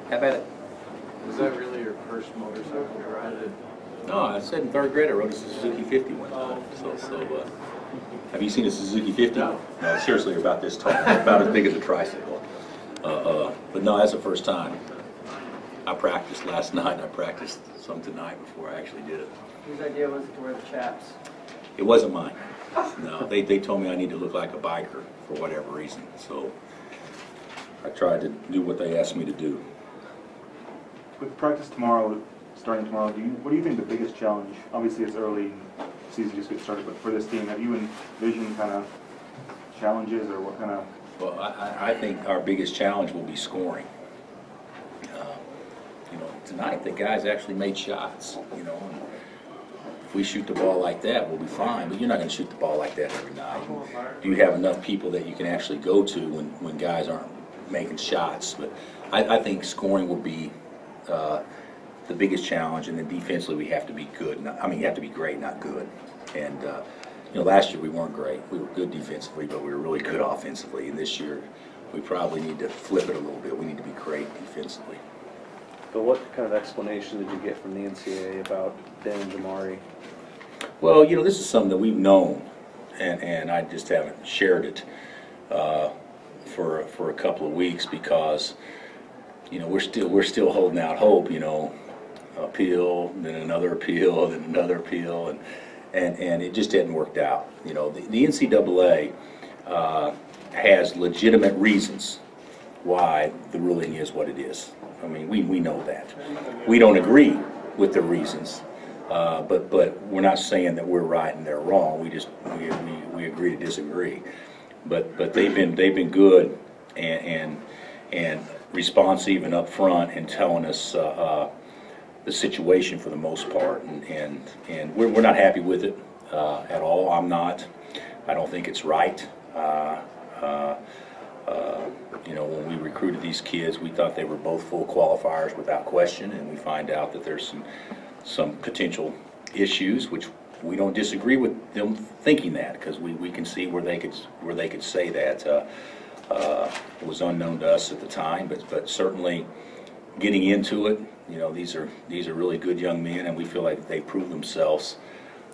How about it? Was that really your first motorcycle you ride? No, I said in third grade I rode a Suzuki 50 one time. Have you seen a Suzuki 50? No. No, seriously, about this tall, about as big as a tricycle. But no, that's the first time. I practiced last night. I practiced some tonight before I actually did it. Whose idea was it to wear the chaps? It wasn't mine. No, they told me I need to look like a biker for whatever reason. So I tried to do what they asked me to do. With practice tomorrow, starting tomorrow, what do you think the biggest challenge? Obviously, it's early, season just gets started, but for this team, have you envisioned kind of challenges or what kind of? Well, I think our biggest challenge will be scoring. You know, tonight the guys actually made shots. You know, and if we shoot the ball like that, we'll be fine. But you're not going to shoot the ball like that every night. Do you have enough people that you can actually go to when guys aren't making shots? But I think scoring will be the biggest challenge, and then defensively we have to be good. You have to be great, not good. And you know, last year we weren't great. We were good defensively, but we were really good offensively. And this year we probably need to flip it a little bit. We need to be great defensively. But what kind of explanation did you get from the NCAA about Ben and Jamari? Well, you know, this is something that we've known, and I just haven't shared it for a couple of weeks because, you know, we're still holding out hope. You know, appeal, then another appeal, then another appeal, and it just hadn't worked out. You know, the NCAA has legitimate reasons why the ruling is what it is. I mean, we know that. We don't agree with the reasons, but we're not saying that we're right and they're wrong. We agree to disagree. But they've been good and responsive and upfront and telling us the situation for the most part, and we're not happy with it at all. I'm not. I don't think it's right. You know, when we recruited these kids, we thought they were both full qualifiers without question, and we find out that there's some potential issues, which we don't disagree with them thinking that, because we can see where they could say that. It was unknown to us at the time, but certainly getting into it, you know, these are really good young men, and we feel like they proved themselves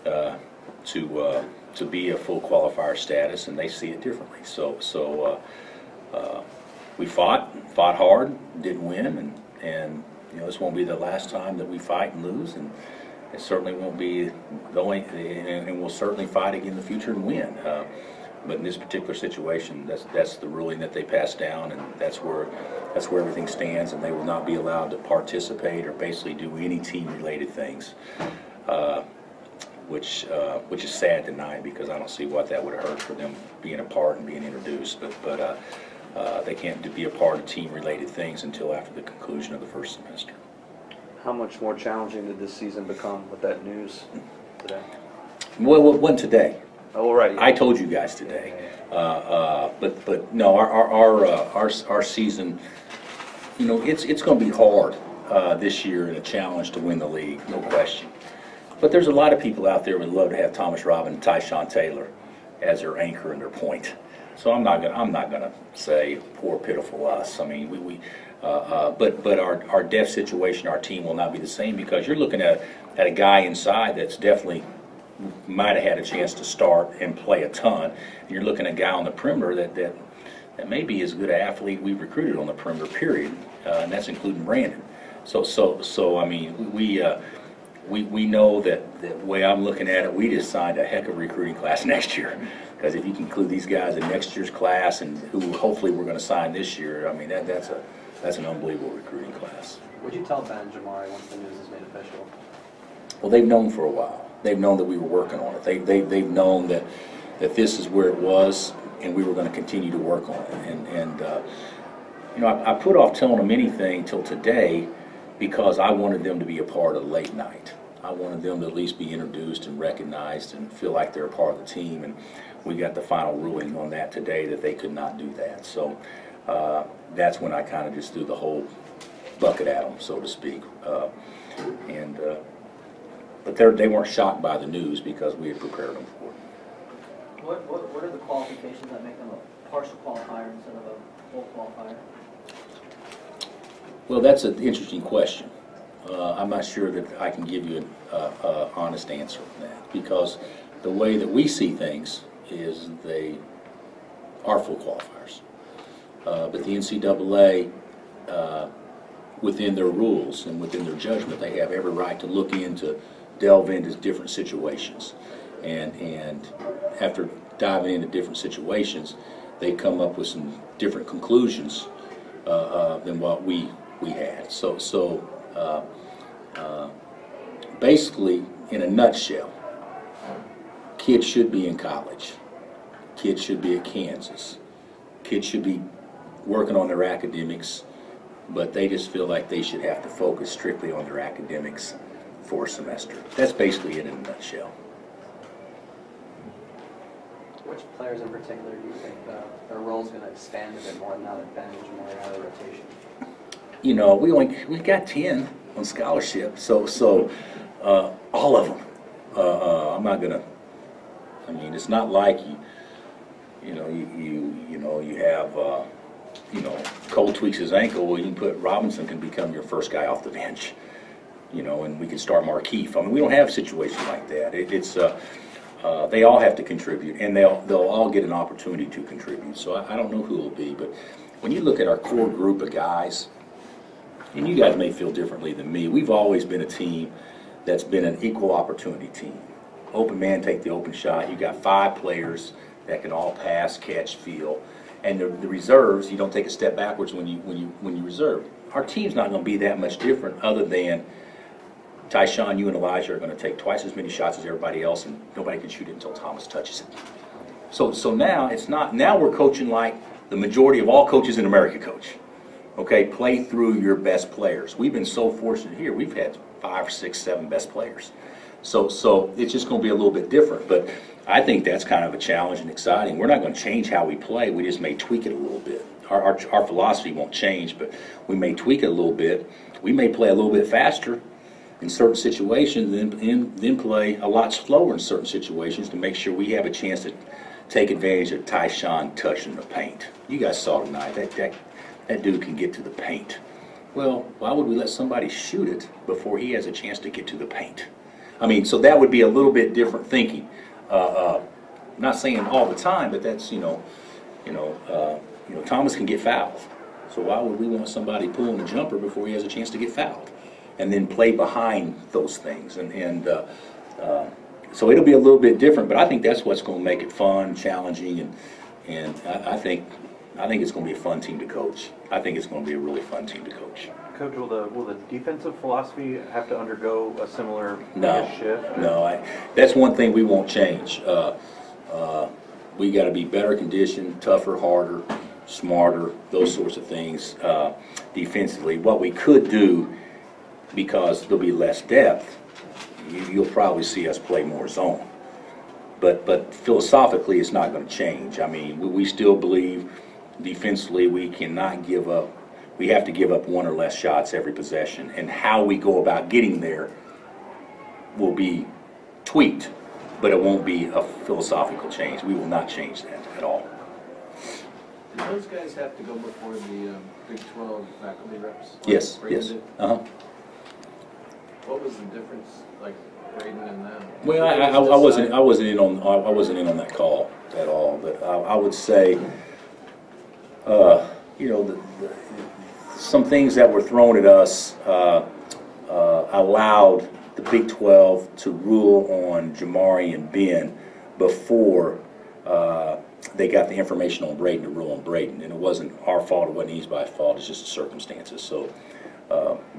to be a full qualifier status, and they see it differently. So we fought hard, didn't win, and you know, this won't be the last time that we fight and lose, and it certainly won't be the only, and we'll certainly fight again in the future and win. But in this particular situation, that's the ruling that they passed down, and that's where everything stands, and they will not be allowed to participate or basically do any team-related things, which is sad tonight, because I don't see what that would have hurt for them being a part and being introduced. But they can't be a part of team-related things until after the conclusion of the first semester. How much more challenging did this season become with that news today? Well, it wasn't today. Oh, right. I told you guys today, but no, our season, you know, it's going to be hard this year and a challenge to win the league, no question. But there's a lot of people out there who would love to have Thomas Robin and Tyshawn Taylor as their anchor and their point. So I'm not gonna say poor pitiful us. I mean, but our depth situation, our team will not be the same, because you're looking at a guy inside that's definitely might have had a chance to start and play a ton. And you're looking at a guy on the perimeter that may be as good an athlete we recruited on the perimeter, period, and that's including Brandon. So I mean, we know that the way I'm looking at it, we just signed a heck of a recruiting class next year. Because if you can include these guys in next year's class, and who hopefully we're going to sign this year, I mean, that's an unbelievable recruiting class. Would you tell Ben and Jamari once the news is made official? Well, they've known for a while. They've known that we were working on it. They've known that this is where it was, and we were going to continue to work on it. And you know, I put off telling them anything till today, because I wanted them to be a part of the late night. I wanted them to at least be introduced and recognized and feel like they're a part of the team. And we got the final ruling on that today, that they could not do that. So that's when I kind of just threw the whole bucket at them, so to speak. But they weren't shocked by the news, because we had prepared them for it. What are the qualifications that make them a partial qualifier instead of a full qualifier? Well, that's an interesting question. I'm not sure that I can give you an honest answer on that, because the way that we see things is they are full qualifiers. But the NCAA, within their rules and within their judgment, they have every right to look into, delve into different situations. And after diving into different situations, they come up with some different conclusions than what we had. So basically, in a nutshell, kids should be in college. Kids should be at Kansas. Kids should be working on their academics, but they just feel like they should have to focus strictly on their academics for a semester. That's basically it in a nutshell. Which players in particular do you think their role is going to expand a bit more now that Ben and Jamari are out of the rotation? You know, we got 10 on scholarship, so all of them. I'm not gonna. I mean, it's not like you have Cole tweaks his ankle. Well, you can put Robinson can become your first guy off the bench. And we can start Markeith. I mean, we don't have situations like that. They all have to contribute, and they'll all get an opportunity to contribute. So I don't know who it'll be, but when you look at our core group of guys, and you guys may feel differently than me, we've always been a team that's been an equal opportunity team. Open man, take the open shot. You got 5 players that can all pass, catch, field, and the reserves. You don't take a step backwards when you reserve. Our team's not going to be that much different, other than Tyshawn, you and Elijah are going to take twice as many shots as everybody else, and nobody can shoot it until Thomas touches it. So now it's not. Now we're coaching like the majority of all coaches in America coach. Okay, play through your best players. We've been so fortunate here. We've had 5, 6, 7 best players. So it's just going to be a little bit different. But I think that's kind of a challenge and exciting. We're not going to change how we play. We just may tweak it a little bit. Our philosophy won't change, but we may tweak it a little bit. We may play a little bit faster in certain situations, then play a lot slower in certain situations to make sure we have a chance to take advantage of Tyshawn touching the paint. You guys saw tonight that dude can get to the paint. Well, why would we let somebody shoot it before he has a chance to get to the paint? I mean, so that would be a little bit different thinking. Not saying all the time, but that's Thomas can get fouled. So why would we want somebody pulling a jumper before he has a chance to get fouled? And then play behind those things. So it'll be a little bit different, but I think that's what's going to make it fun, challenging, and I think it's going to be a fun team to coach. I think it's going to be a really fun team to coach. Coach, will the defensive philosophy have to undergo a similar shift? No, that's one thing we won't change. We got to be better conditioned, tougher, harder, smarter, those sorts of things defensively. What we could do, because there'll be less depth, you'll probably see us play more zone. But philosophically, it's not going to change. I mean, we still believe defensively we cannot give up. We have to give up 1 or less shots every possession, and how we go about getting there will be tweaked, but it won't be a philosophical change. We will not change that at all. Did those guys have to go before the Big 12 faculty reps? Yes, Braden yes. did? What was the difference, like Braden and them? Well, I wasn't in on that call at all, but I would say, some things that were thrown at us allowed the Big 12 to rule on Jamari and Ben before they got the information on Braden to rule on Braden. And it wasn't our fault, it wasn't anybody's fault, it's just the circumstances. So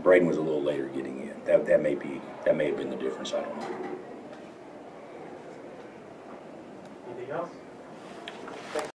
Braden was a little later getting in. That may have been the difference, I don't know. Anything else?